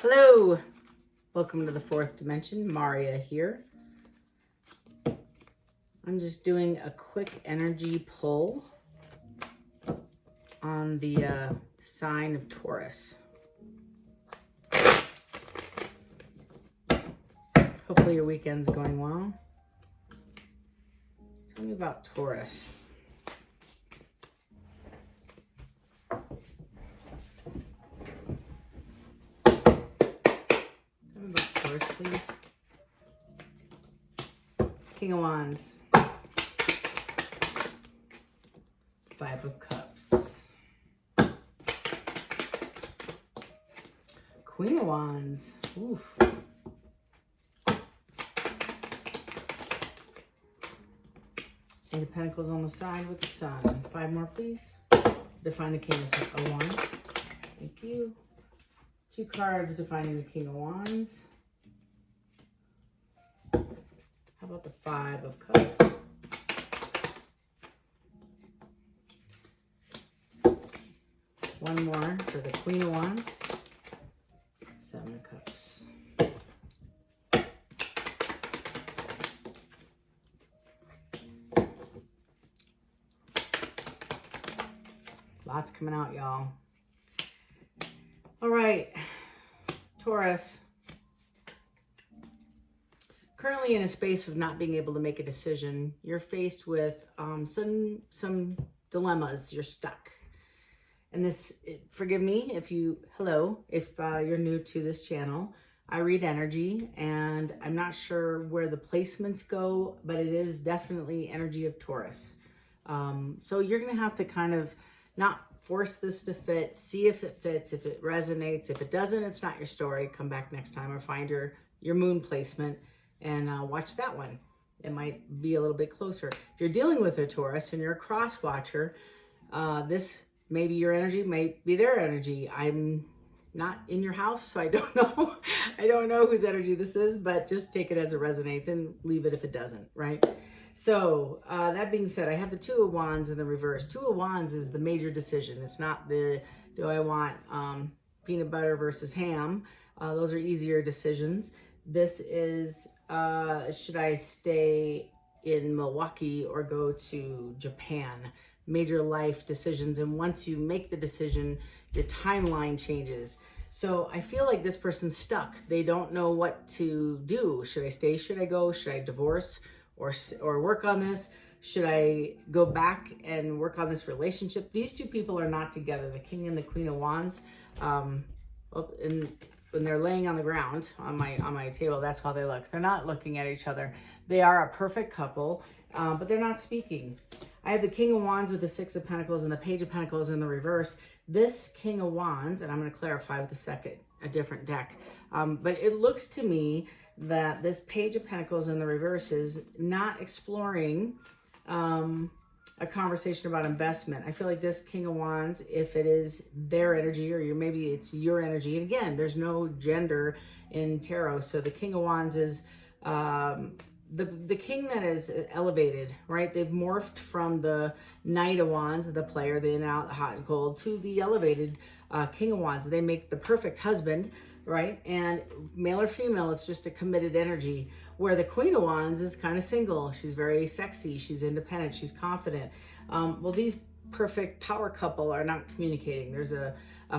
Hello, welcome to the fourth dimension. Maria here. I'm just doing a quick energy pull on the sign of Taurus. Hopefully your weekend's going well. Tell me about Taurus. Please. King of Wands. Five of Cups. Queen of Wands. Oof. Eight of Pentacles on the side with the Sun. Five more, please. Define the King of Wands. Thank you. Two cards defining the King of Wands. How about the Five of Cups? One more for the Queen of Wands. Seven of Cups. Lots coming out, y'all. All right, Taurus. Currently in a space of not being able to make a decision. You're faced with some dilemmas. You're stuck. And this, forgive me if you're new to this channel. I read energy and I'm not sure where the placements go, but it is definitely energy of Taurus. So you're going to have to kind of not force this to fit, see if it fits, if it resonates. If it doesn't, it's not your story. Come back next time or find your moon placement and watch that one. It might be a little bit closer. If you're dealing with a Taurus and you're a cross watcher, this maybe your energy might be their energy. I'm not in your house, so I don't know. I don't know whose energy this is, but just take it as it resonates and leave it if it doesn't, right? So that being said, I have the Two of Wands in the reverse. Two of Wands is the major decision. It's not the, do I want peanut butter versus ham? Those are easier decisions. This is, should I stay in Milwaukee or go to Japan? Major life decisions. And once you make the decision, your timeline changes. So I feel like this person's stuck. They don't know what to do. Should I stay? Should I go? Should I divorce or work on this? Should I go back and work on this relationship? These two people are not together. The King and the Queen of Wands. When they're laying on the ground on my table, that's how they look. They're not looking at each other. They are a perfect couple, but they're not speaking. I have the King of Wands with the Six of Pentacles and the Page of Pentacles in the reverse. This King of Wands, and I'm going to clarify with a different deck, but it looks to me that this Page of Pentacles in the reverse is not exploring a conversation about investment. I feel like this King of Wands, if it is their energy or maybe it's your energy, and again, there's no gender in tarot, so the King of Wands is the king that is elevated, right? They've morphed from the Knight of Wands, the player, the in and out, the hot and cold, to the elevated King of Wands. They make the perfect husband, right? And male or female, it's just a committed energy. Where the Queen of Wands is kind of single. She's very sexy. She's independent. She's confident. Well, these perfect power couple are not communicating. There's a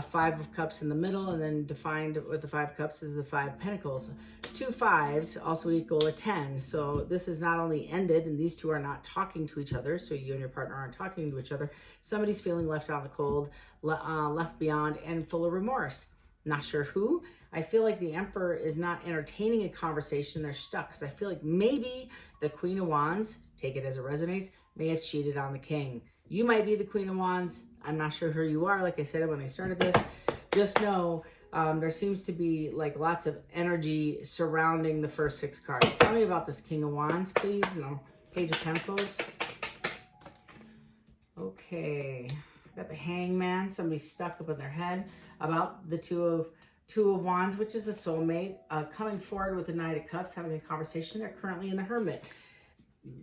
Five of Cups in the middle, and then defined with the Five of Cups is the Five of Pentacles. Two fives also equal a 10. So this is not only ended, and these two are not talking to each other. So you and your partner aren't talking to each other. Somebody's feeling left out in the cold, left beyond, and full of remorse. Not sure who. I feel like the Emperor is not entertaining a conversation. They're stuck because I feel like maybe the Queen of Wands, take it as it resonates, may have cheated on the King. You might be the Queen of Wands. I'm not sure who you are. Like I said when I started this, just know there seems to be like lots of energy surrounding the first six cards. Tell me about this King of Wands, please. No, Page of Pentacles. Okay, got the Hangman. Somebody stuck up in their head about the Two of Wands, which is a soulmate, coming forward with the Knight of Cups, having a conversation. They're currently in the Hermit.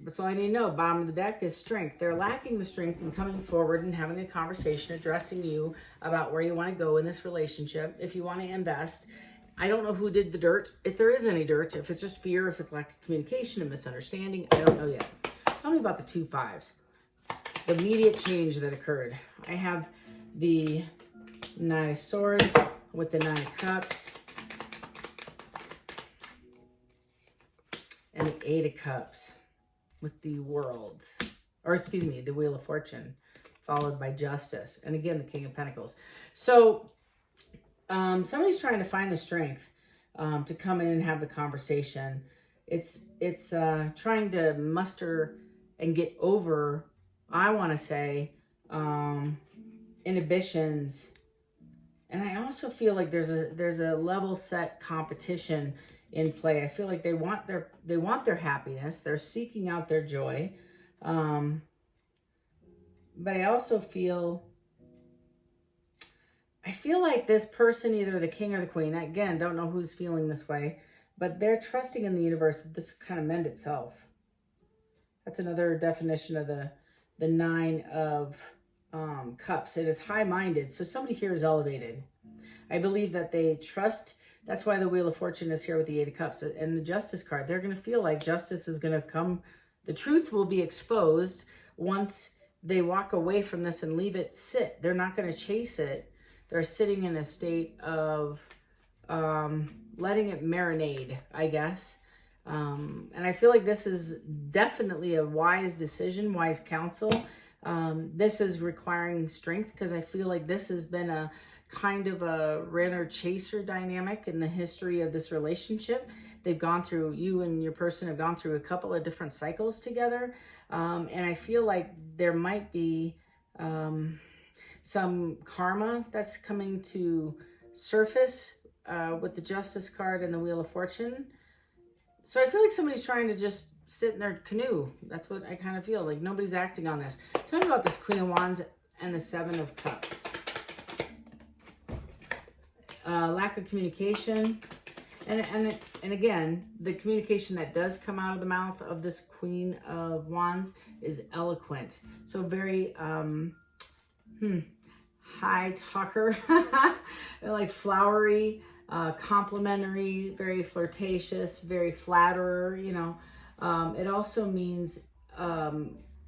That's all I need to know. Bottom of the deck is strength. They're lacking the strength in coming forward and having a conversation, addressing you about where you want to go in this relationship, if you want to invest. I don't know who did the dirt, if there is any dirt, if it's just fear, if it's lack of communication and misunderstanding. I don't know yet. Tell me about the 2 5s. The immediate change that occurred. I have the 9 of Swords with the 9 of Cups. And the 8 of Cups with the World. Or excuse me, the Wheel of Fortune. Followed by Justice. And again, the King of Pentacles. So, somebody's trying to find the strength to come in and have the conversation. It's trying to muster and get over, I want to say, inhibitions. And I also feel like there's a level set competition in play. I feel like they want their happiness. They're seeking out their joy. But I also feel like this person, either the king or the queen, again, don't know who's feeling this way, but they're trusting in the universe that this kind of mend itself. That's another definition of the 9 of Cups. It is high-minded. So somebody here is elevated. I believe that they trust. That's why the Wheel of Fortune is here with the 8 of Cups and the Justice card. They're going to feel like justice is going to come. The truth will be exposed once they walk away from this and leave it sit. They're not going to chase it. They're sitting in a state of letting it marinade, I guess. And I feel like this is definitely a wise decision, wise counsel. This is requiring strength because I feel like this has been a kind of a runner-chaser dynamic in the history of this relationship. They've gone through, you and your person have gone through a couple of different cycles together. And I feel like there might be some karma that's coming to surface with the Justice card and the Wheel of Fortune. So I feel like somebody's trying to just sit in their canoe. That's what I kind of feel like. Nobody's acting on this. Tell me about this Queen of Wands and the 7 of Cups. Lack of communication. And again, the communication that does come out of the mouth of this Queen of Wands is eloquent. So very high talker, like flowery, complimentary, very flirtatious, very flatterer, you know. It also means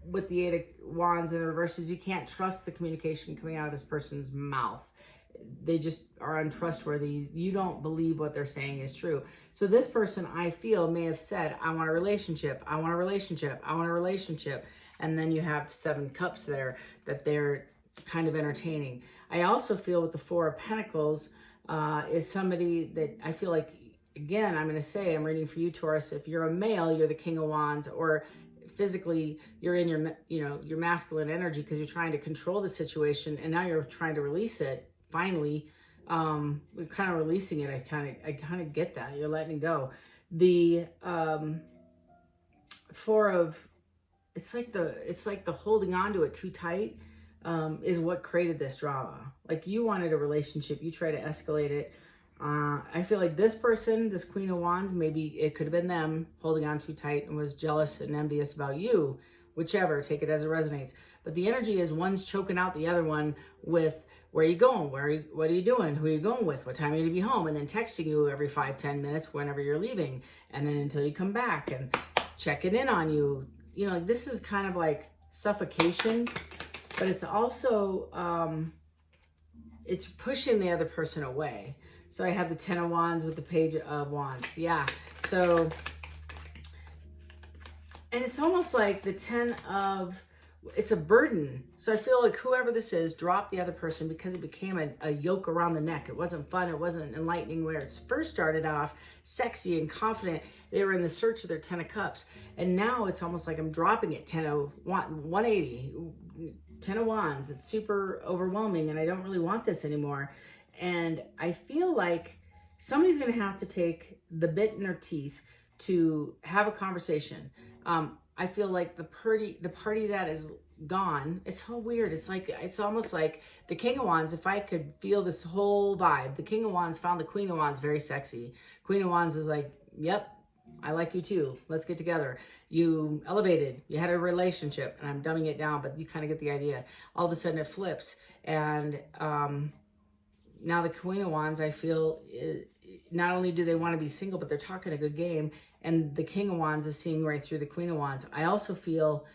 with the 8 of Wands in the reverse is you can't trust the communication coming out of this person's mouth. They just are untrustworthy. You don't believe what they're saying is true. So this person, I feel, may have said, I want a relationship. I want a relationship. I want a relationship. And then you have 7 cups there that they're kind of entertaining. I also feel with the 4 of Pentacles is somebody that I feel like, again, I'm going to say, I'm reading for you, Taurus. If you're a male, you're the King of Wands, or physically you're in your masculine energy because you're trying to control the situation and now you're trying to release it. Finally, we're kind of releasing it. I kind of get that. You're letting go. The 4 of, it's like the holding on to it too tight is what created this drama. Like you wanted a relationship, you try to escalate it. I feel like this person, this Queen of Wands, maybe it could have been them holding on too tight and was jealous and envious about you. Whichever, take it as it resonates. But the energy is one's choking out the other one with, where are you going? What are you doing? Who are you going with? What time are you going to be home? And then texting you every 5-10 minutes whenever you're leaving. And then until you come back and checking in on you. You know, this is kind of like suffocation, but it's also, it's pushing the other person away. So I have the 10 of Wands with the Page of Wands. Yeah. So, and it's almost like the 10 of, it's a burden. So I feel like whoever this is dropped the other person because it became a yoke around the neck. It wasn't fun. It wasn't enlightening where it first started off sexy and confident. They were in the search of their 10 of Cups. And now it's almost like I'm dropping it 180, 10 of Wands. It's super overwhelming and I don't really want this anymore. And I feel like somebody's going to have to take the bit in their teeth to have a conversation. I feel like the party that is gone, it's so weird. It's almost like the King of Wands, if I could feel this whole vibe, the King of Wands found the Queen of Wands very sexy. Queen of Wands is like, yep, I like you too. Let's get together. You elevated, you had a relationship, and I'm dumbing it down, but you kind of get the idea. All of a sudden it flips. And now the Queen of Wands, I feel, not only do they want to be single, but they're talking a good game. And the King of Wands is seeing right through the Queen of Wands. I also feel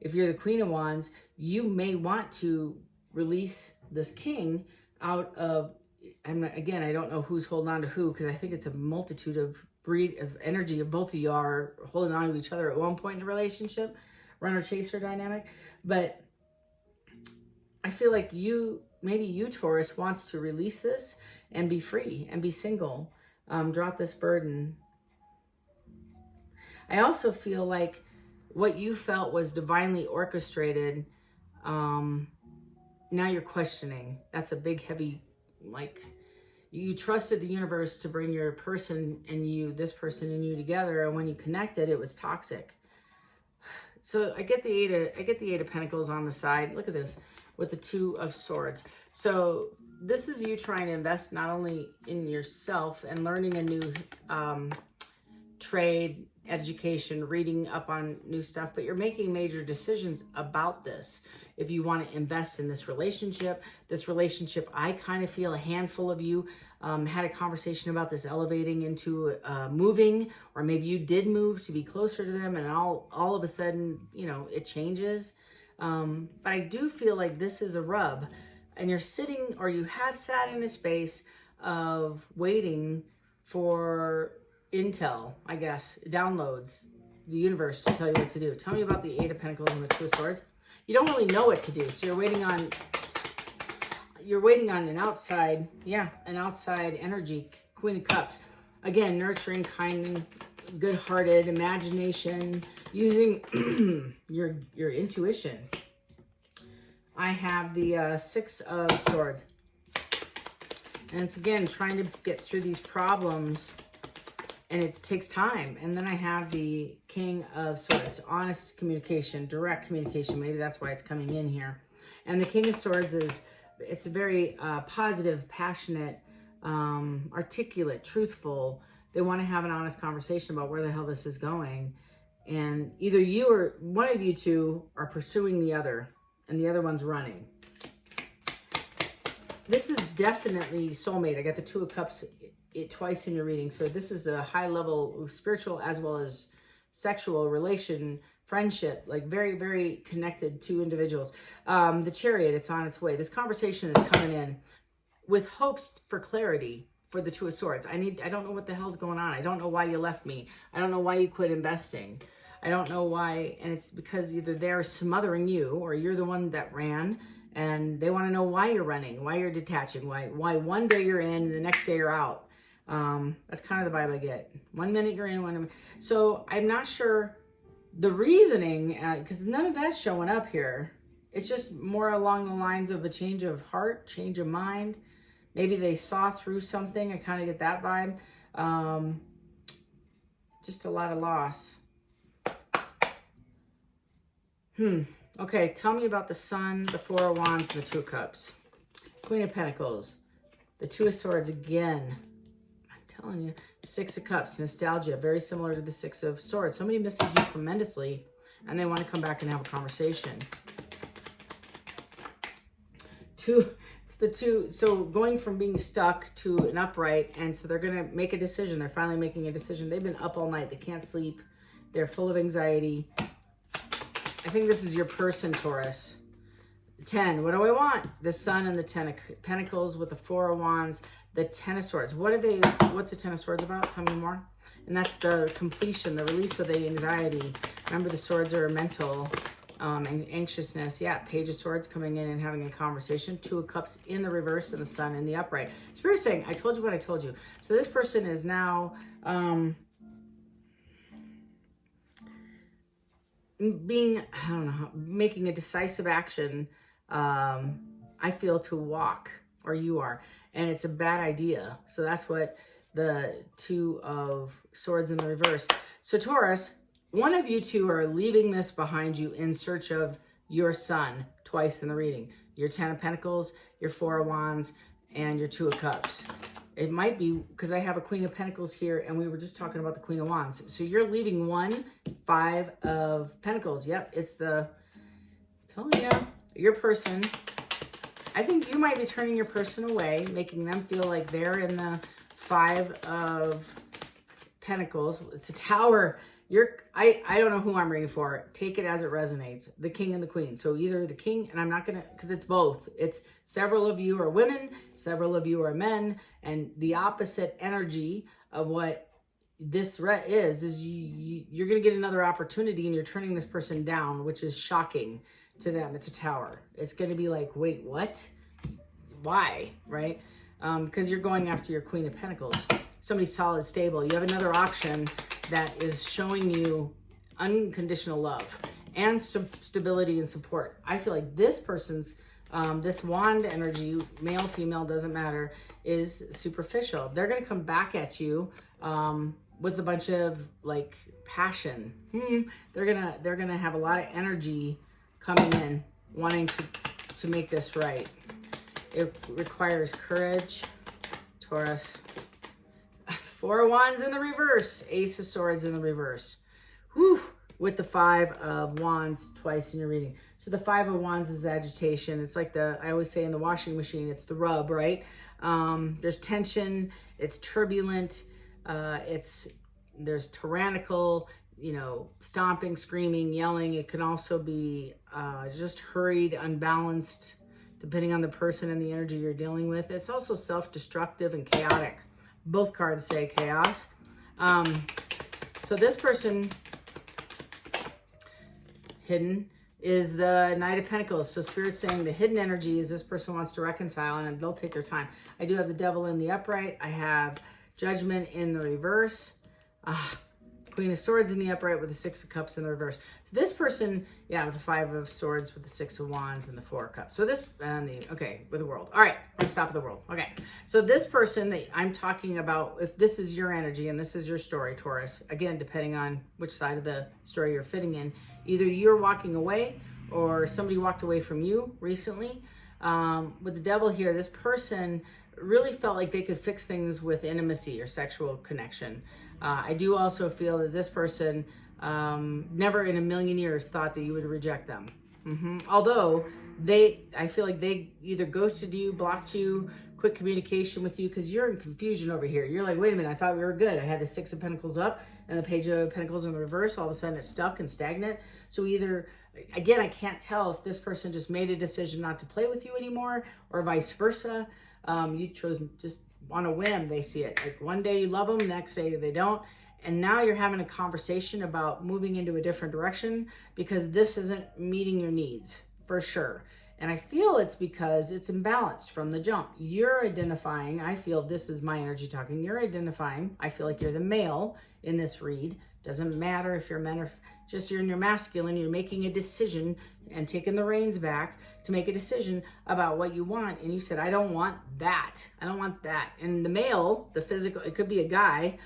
if you're the Queen of Wands, you may want to release this king out of, again, I don't know who's holding on to who, because I think it's a multitude of energy of both of you are holding on to each other at one point in the relationship, runner chaser dynamic. But I feel like maybe you, Taurus, wants to release this and be free and be single. Drop this burden. I also feel like what you felt was divinely orchestrated. Now you're questioning. That's a big, heavy, like, you trusted the universe to bring your person and you, this person and you together. And when you connected, it was toxic. So I get the Eight of Pentacles on the side. Look at this with the Two of Swords. So this is you trying to invest not only in yourself and learning a new trade, education, reading up on new stuff, but you're making major decisions about this. If you want to invest in this relationship, I kind of feel a handful of you had a conversation about this elevating into moving, or maybe you did move to be closer to them, and all of a sudden, you know, it changes. But I do feel like this is a rub, and you're sitting, or you have sat in a space of waiting for intel, I guess, downloads, the universe to tell you what to do. Tell me about the Eight of Pentacles and the Two of Swords. You don't really know what to do, so you're waiting on an outside, an outside energy. Queen of Cups, again, nurturing, kind, good-hearted, imagination, using your intuition. I have the Six of Swords, and it's again trying to get through these problems, and it takes time. And then I have the King of Swords, honest communication, direct communication. Maybe that's why it's coming in here. And the King of Swords it's very positive, passionate, articulate, truthful. They want to have an honest conversation about where the hell this is going. And either you or one of you two are pursuing the other, and the other one's running. This is definitely soulmate. I got the Two of Cups twice in your reading. So this is a high level spiritual as well as sexual relation, friendship, like very, very connected two individuals. The Chariot, it's on its way. This conversation is coming in with hopes for clarity for the Two of Swords. I don't know what the hell's going on. I don't know why you left me. I don't know why you quit investing. I don't know why. And it's because either they're smothering you or you're the one that ran, and they want to know why you're running, why you're detaching, why one day you're in and the next day you're out. That's kind of the vibe I get. 1 minute you're in, so I'm not sure the reasoning, because none of that's showing up here. It's just more along the lines of a change of heart, change of mind. Maybe they saw through something. I kind of get that vibe. Just a lot of loss. Okay, tell me about the Sun, the Four of Wands, and the Two of Cups. Queen of Pentacles, the Two of Swords again. Telling you, Six of Cups, nostalgia, very similar to the Six of Swords. Somebody misses you tremendously, and they want to come back and have a conversation. It's the two, so going from being stuck to an upright, and so they're going to make a decision. They're finally making a decision. They've been up all night. They can't sleep. They're full of anxiety. I think this is your person, Taurus. 10, what do I want? The Sun and the Ten of Pentacles with the Four of Wands. The Ten of Swords. What's the Ten of Swords about? Tell me more. And that's the completion, the release of the anxiety. Remember, the swords are mental and anxiousness. Yeah, Page of Swords coming in and having a conversation. Two of Cups in the reverse and the Sun in the upright. Spirit saying, I told you what I told you. So this person is now making a decisive action, I feel, to walk, or you are. And it's a bad idea. So that's what the Two of Swords in the reverse. So Taurus, one of you two are leaving this behind you in search of your Sun twice in the reading. Your Ten of Pentacles, your Four of Wands, and your Two of Cups. It might be because I have a Queen of Pentacles here, and we were just talking about the Queen of Wands. So you're leaving one, Five of Pentacles. Yep, it's telling you, your person. I think you might be turning your person away, making them feel like they're in the Five of Pentacles. It's a Tower. I don't know who I'm reading for. Take it as it resonates. The King and the Queen. So either the King, and I'm not going to, because it's both. It's several of you are women, several of you are men, and the opposite energy of what this is you're going to get another opportunity and you're turning this person down, which is shocking to them. It's a Tower. It's going to be like, wait, what? Why? Right? Because you're going after your Queen of Pentacles. Somebody solid, stable. You have another option that is showing you unconditional love and stability and support. I feel like this person's, this wand energy, male, female, doesn't matter, is superficial. They're going to come back at you with a bunch of like passion. They're going to have a lot of energy coming in, wanting to make this right. It requires courage, Taurus. Four of Wands in the reverse. Ace of Swords in the reverse. Whew. With the Five of Wands twice in your reading. So the Five of Wands is agitation. It's like I always say in the washing machine, it's the rub, right? There's tension. It's turbulent. There's tyrannical, stomping, screaming, yelling. It can also be just hurried, unbalanced, depending on the person and the energy you're dealing with. It's also self-destructive and chaotic. Both cards say chaos. So this person, hidden, is the Knight of Pentacles. So Spirit's saying the hidden energy is this person wants to reconcile and they'll take their time. I do have the Devil in the upright. I have Judgment in the reverse. Queen of Swords in the upright with the Six of Cups in the reverse. So this person, with the Five of Swords with the Six of Wands and the Four of Cups. So this, with the World. All right, let's stop at the World. Okay, so this person that I'm talking about, if this is your energy and this is your story, Taurus, again, depending on which side of the story you're fitting in, either you're walking away or somebody walked away from you recently. With the Devil here, this person really felt like they could fix things with intimacy or sexual connection. I do also feel that this person never in a million years thought that you would reject them. Although I feel like they either ghosted you, blocked you, quit communication with you, because you're in confusion over here. You're like, wait a minute, I thought we were good. I had the Six of Pentacles up and the Page of Pentacles in the reverse. All of a sudden it's stuck and stagnant. So either, again, I can't tell if this person just made a decision not to play with you anymore or vice versa. You chose just on a whim, they see it. Like one day you love them, next day they don't. And now you're having a conversation about moving into a different direction because this isn't meeting your needs, for sure. And I feel it's because it's imbalanced from the jump. You're identifying, I feel this is my energy talking, you're identifying, I feel like you're the male in this read. Doesn't matter if you're men or just you're in your masculine, you're making a decision and taking the reins back to make a decision about what you want. And you said, I don't want that. I don't want that. And the male, the physical, it could be a guy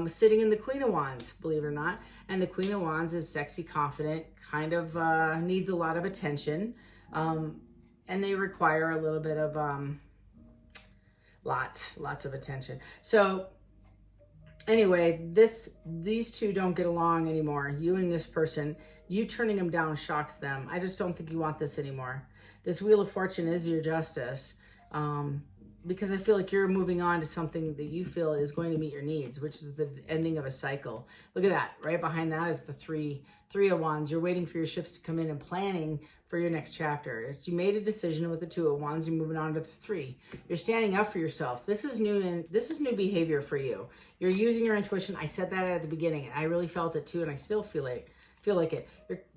sitting in the Queen of Wands, believe it or not. And the Queen of Wands is sexy, confident, kind of needs a lot of attention. And they require a little bit of lots of attention. So anyway, these two don't get along anymore. You and this person, you turning them down shocks them. I just don't think you want this anymore. This Wheel of Fortune is your justice. Because I feel like you're moving on to something that you feel is going to meet your needs, which is the ending of a cycle. Look at that. Right behind that is the three of Wands. You're waiting for your ships to come in and planning for your next chapter. You made a decision with the Two of Wands. You're moving on to the Three. You're standing up for yourself. This is new, and this is new behavior for you. You're using your intuition. I said that at the beginning, and I really felt it too, and I still feel like it.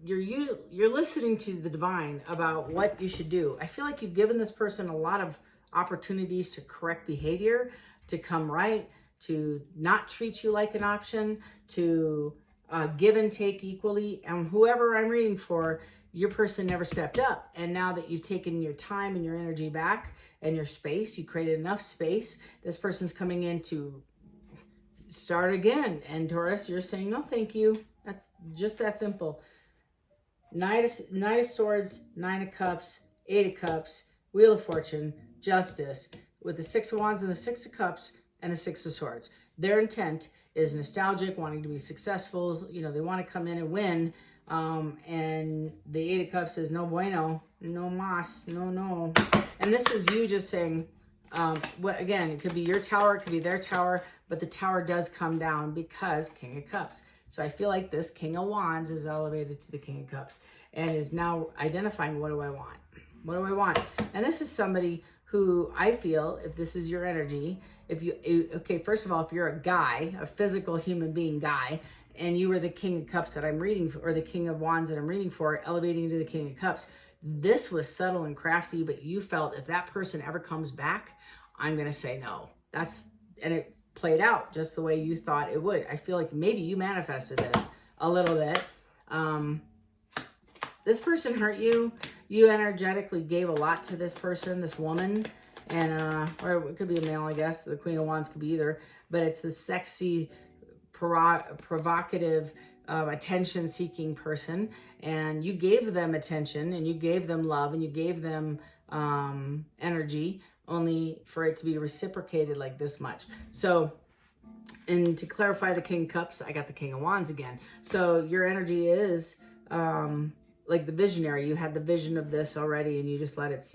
You're listening to the divine about what you should do. I feel like you've given this person a lot of opportunities to correct behavior, to come right, to not treat you like an option, to give and take equally. And whoever I'm reading for, your person never stepped up. And now that you've taken your time and your energy back and your space, you created enough space, this person's coming in to start again. And Taurus, you're saying, no, thank you. That's just that simple. Knight of Swords, Nine of Cups, Eight of Cups, Wheel of Fortune, Justice, with the Six of Wands and the Six of Cups and the Six of Swords. Their intent is nostalgic, wanting to be successful. They want to come in and win. And the Eight of Cups is no bueno, no mas, no. And this is you just saying, Again, it could be your tower, it could be their tower, but the tower does come down because King of Cups. So I feel like this King of Wands is elevated to the King of Cups and is now identifying, what do I want? What do I want? And this is somebody who I feel, if this is your energy, okay, first of all, if you're a guy, a physical human being guy, and you were the King of Cups that I'm reading for, or the King of Wands that I'm reading for, elevating to the King of Cups, this was subtle and crafty, but you felt if that person ever comes back, I'm going to say no. And it played out just the way you thought it would. I feel like maybe you manifested this a little bit. This person hurt you. You energetically gave a lot to this person, this woman, and or it could be a male, I guess. The Queen of Wands could be either, but it's the sexy, provocative, attention-seeking person, and you gave them attention, and you gave them love, and you gave them energy, only for it to be reciprocated like this much. So, and to clarify the King of Cups, I got the King of Wands again. So your energy is like the visionary. You had the vision of this already, and you just let it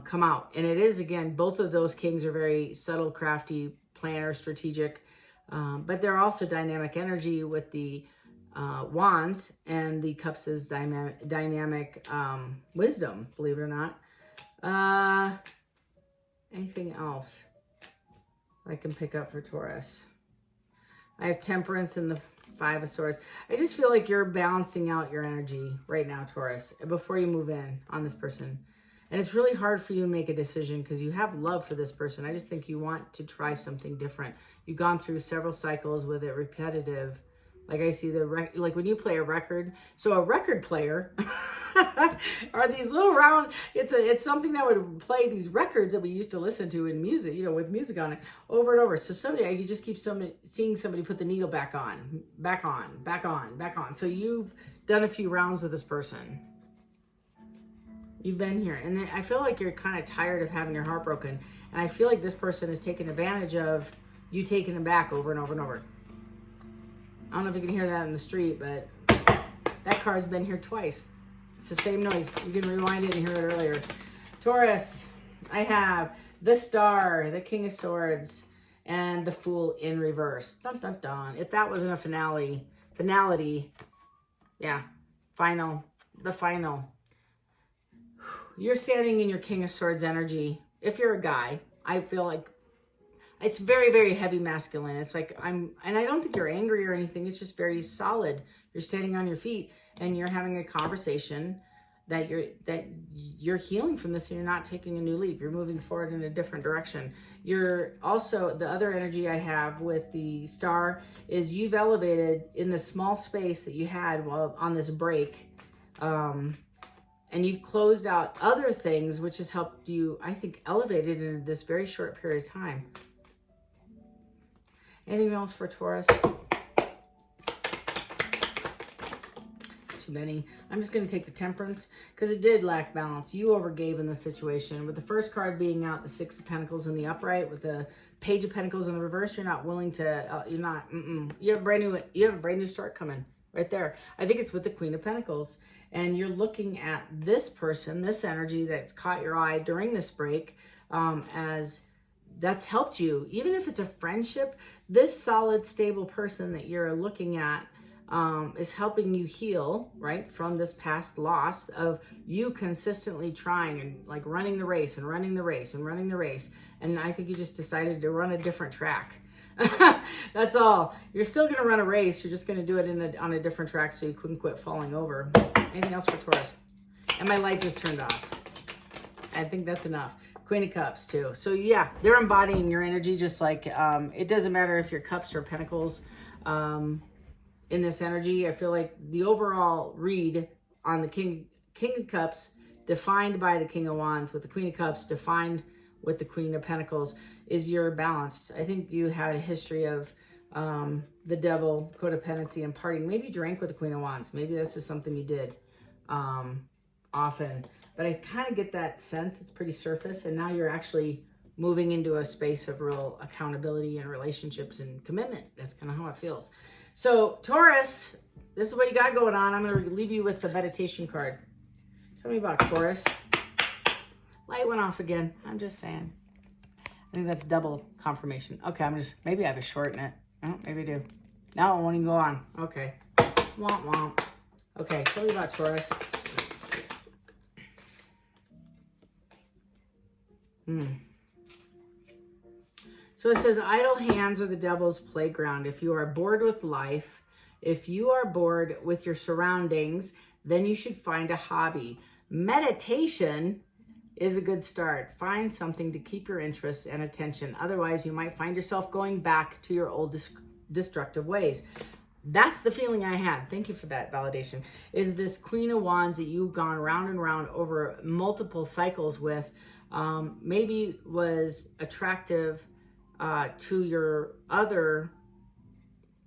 come out. And it is, again, both of those kings are very subtle, crafty, planner, strategic, but they're also dynamic energy with the wands, and the cups is dynamic wisdom, believe it or not. Anything else I can pick up for Taurus? I have temperance and the Five of Swords. I just feel like you're balancing out your energy right now, Taurus, before you move in on this person. And it's really hard for you to make a decision because you have love for this person. I just think you want to try something different. You've gone through several cycles with it, repetitive. Like I see like when you play a record. So a record player are these little round, it's something that would play these records that we used to listen to in music, with music on it over and over. So someday you just keep seeing somebody put the needle back on, back on, back on, back on. So you've done a few rounds with this person. You've been here. And then I feel like you're kind of tired of having your heart broken. And I feel like this person is taking advantage of you taking them back over and over and over. I don't know if you can hear that in the street, but that car's been here twice. It's the same noise. You can rewind it and hear it earlier. Taurus, I have the Star, the King of Swords, and the Fool in reverse. Dun, dun, dun. If that wasn't a finality, yeah, the final. You're standing in your King of Swords energy. If you're a guy, I feel like it's very, very heavy masculine. It's like and I don't think you're angry or anything. It's just very solid. You're standing on your feet and you're having a conversation that you're healing from this and you're not taking a new leap. You're moving forward in a different direction. You're also, the other energy I have with the Star is you've elevated in the small space that you had while on this break. And you've closed out other things, which has helped you, I think, elevate it in this very short period of time. Anything else for Taurus? Too many. I'm just going to take the Temperance because it did lack balance. You overgave in this situation. With the first card being out, the Six of Pentacles in the upright, with the Page of Pentacles in the reverse, you're not willing to, you have a brand new start coming right there. I think it's with the Queen of Pentacles. And you're looking at this person, this energy that's caught your eye during this break, as that's helped you. Even if it's a friendship, this solid, stable person that you're looking at is helping you heal, right, from this past loss of you consistently trying and like running the race and running the race and running the race. And I think you just decided to run a different track. That's all. You're still going to run a race. You're just going to do it on a different track so you couldn't quit falling over. Anything else for Taurus? And my light just turned off. I think that's enough. Queen of Cups too. So yeah, they're embodying your energy just like, it doesn't matter if you're cups or pentacles in this energy. I feel like the overall read on the King of Cups defined by the King of Wands with the Queen of Cups defined with the Queen of Pentacles is you're balanced. I think you had a history of the devil, codependency, and partying. Maybe you drank with the Queen of Wands. Maybe this is something you did often. But I kind of get that sense. It's pretty surface. And now you're actually moving into a space of real accountability and relationships and commitment. That's kind of how it feels. So Taurus, this is what you got going on. I'm going to leave you with the meditation card. Tell me about Taurus. Light went off again. I'm just saying. I think that's double confirmation. Okay, maybe I have a short in it. Oh, maybe I do. Now it won't even go on. Okay. Womp womp. Okay, tell me about Taurus. So it says, idle hands are the devil's playground. If you are bored with life, if you are bored with your surroundings, then you should find a hobby. Meditation is a good start. Find something to keep your interest and attention. Otherwise, you might find yourself going back to your old destructive ways. That's the feeling I had. Thank you for that validation. Is this Queen of Wands that you've gone round and round over multiple cycles with, maybe was attractive to your other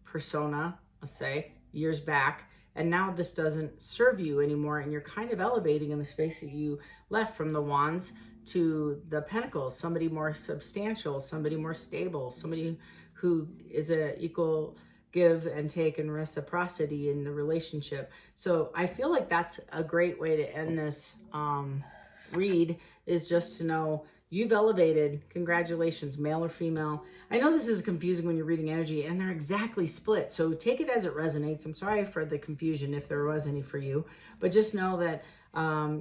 persona, let's say, years back, and now this doesn't serve you anymore, and you're kind of elevating in the space that you left from the Wands to the Pentacles. Somebody more substantial, somebody more stable, somebody who is a equal give and take and reciprocity in the relationship. So I feel like that's a great way to end this read, is just to know you've elevated. Congratulations, male or female. I know this is confusing when you're reading energy, and they're exactly split. So take it as it resonates. I'm sorry for the confusion if there was any for you, but just know that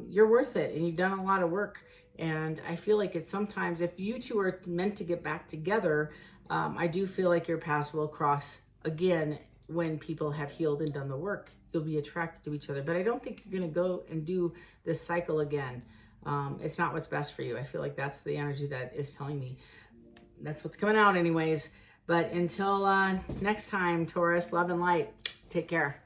you're worth it and you've done a lot of work. And I feel like it's sometimes, if you two are meant to get back together, I do feel like your paths will cross again when people have healed and done the work. You'll be attracted to each other. But I don't think you're going to go and do this cycle again. It's not what's best for you. I feel like that's the energy that is telling me. That's what's coming out anyways. But until next time, Taurus, love and light. Take care.